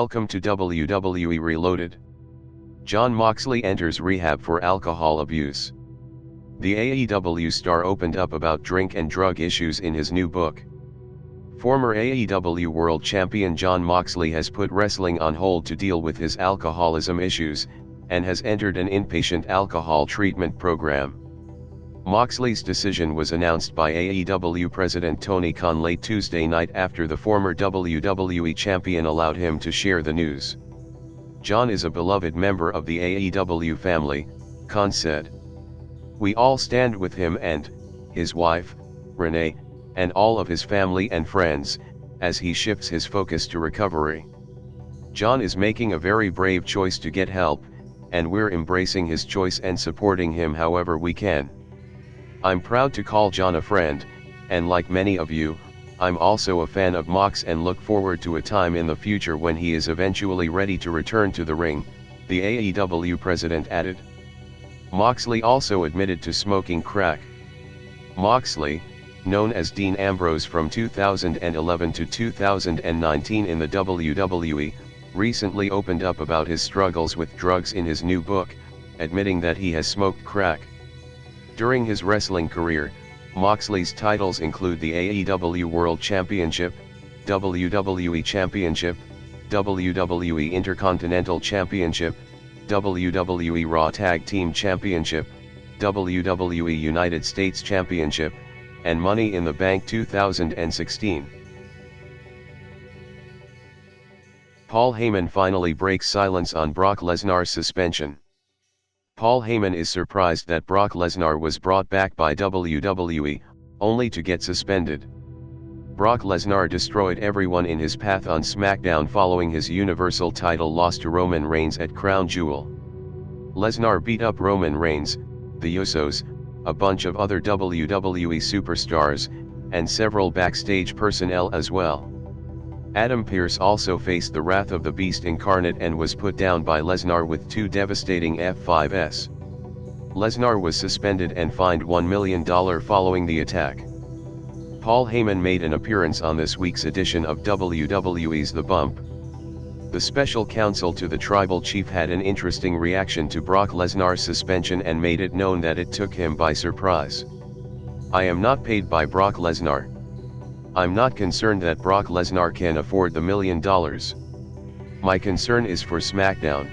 Welcome to WWE Reloaded. Jon Moxley enters rehab for alcohol abuse. The AEW star opened up about drink and drug issues in his new book. Former AEW World Champion Jon Moxley has put wrestling on hold to deal with his alcoholism issues, and has entered an inpatient alcohol treatment program. Moxley's decision was announced by AEW President Tony Khan late Tuesday night after the former WWE champion allowed him to share the news. Jon is a beloved member of the AEW family, Khan said. We all stand with him and his wife, Renee, and all of his family and friends, as he shifts his focus to recovery. Jon is making a very brave choice to get help, and we're embracing his choice and supporting him however we can. I'm proud to call Jon a friend, and like many of you, I'm also a fan of Mox and look forward to a time in the future when he is eventually ready to return to the ring, the AEW president added. Moxley also admitted to smoking crack. Moxley, known as Dean Ambrose from 2011 to 2019 in the WWE, recently opened up about his struggles with drugs in his new book, admitting that he has smoked crack. During his wrestling career, Moxley's titles include the AEW World Championship, WWE Championship, WWE Intercontinental Championship, WWE Raw Tag Team Championship, WWE United States Championship, and Money in the Bank 2016. Paul Heyman finally breaks silence on Brock Lesnar's suspension. Paul Heyman is surprised that Brock Lesnar was brought back by WWE, only to get suspended. Brock Lesnar destroyed everyone in his path on SmackDown following his Universal title loss to Roman Reigns at Crown Jewel. Lesnar beat up Roman Reigns, the Usos, a bunch of other WWE superstars, and several backstage personnel as well. Adam Pearce also faced the wrath of the Beast incarnate and was put down by Lesnar with 2 devastating F5s. Lesnar was suspended and fined $1 million following the attack. Paul Heyman made an appearance on this week's edition of WWE's The Bump. The special counsel to the tribal chief had an interesting reaction to Brock Lesnar's suspension and made it known that it took him by surprise. I am not paid by Brock Lesnar. I'm not concerned that Brock Lesnar can afford the $1 million. My concern is for SmackDown.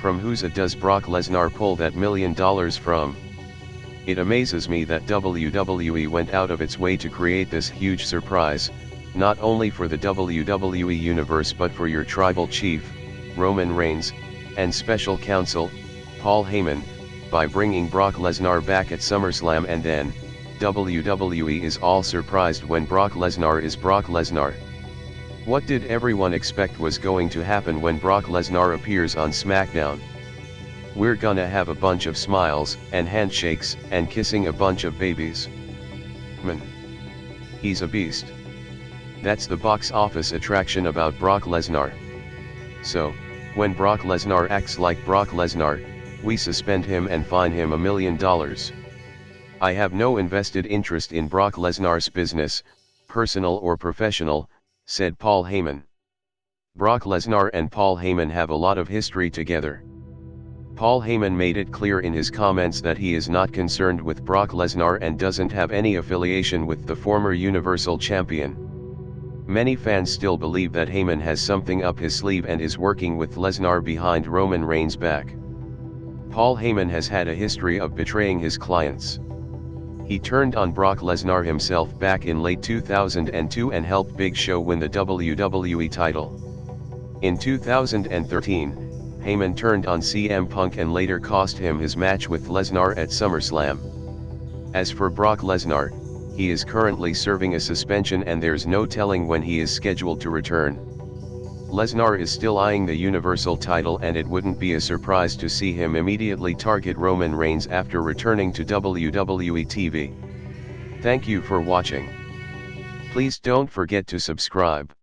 From whose does Brock Lesnar pull that $1 million from? It amazes me that WWE went out of its way to create this huge surprise, not only for the WWE Universe but for your tribal chief, Roman Reigns, and special counsel, Paul Heyman, by bringing Brock Lesnar back at SummerSlam, and then, WWE is all surprised when Brock Lesnar is Brock Lesnar. What did everyone expect was going to happen when Brock Lesnar appears on SmackDown? We're gonna have a bunch of smiles, and handshakes, and kissing a bunch of babies. Man. He's a beast. That's the box office attraction about Brock Lesnar. So, when Brock Lesnar acts like Brock Lesnar, we suspend him and fine him $1 million. I have no invested interest in Brock Lesnar's business, personal or professional, said Paul Heyman. Brock Lesnar and Paul Heyman have a lot of history together. Paul Heyman made it clear in his comments that he is not concerned with Brock Lesnar and doesn't have any affiliation with the former Universal Champion. Many fans still believe that Heyman has something up his sleeve and is working with Lesnar behind Roman Reigns' back. Paul Heyman has had a history of betraying his clients. He turned on Brock Lesnar himself back in late 2002 and helped Big Show win the WWE title. In 2013, Heyman turned on CM Punk and later cost him his match with Lesnar at SummerSlam. As for Brock Lesnar, he is currently serving a suspension and there's no telling when he is scheduled to return. Lesnar is still eyeing the Universal title, and it wouldn't be a surprise to see him immediately target Roman Reigns after returning to WWE TV. Thank you for watching. Please don't forget to subscribe.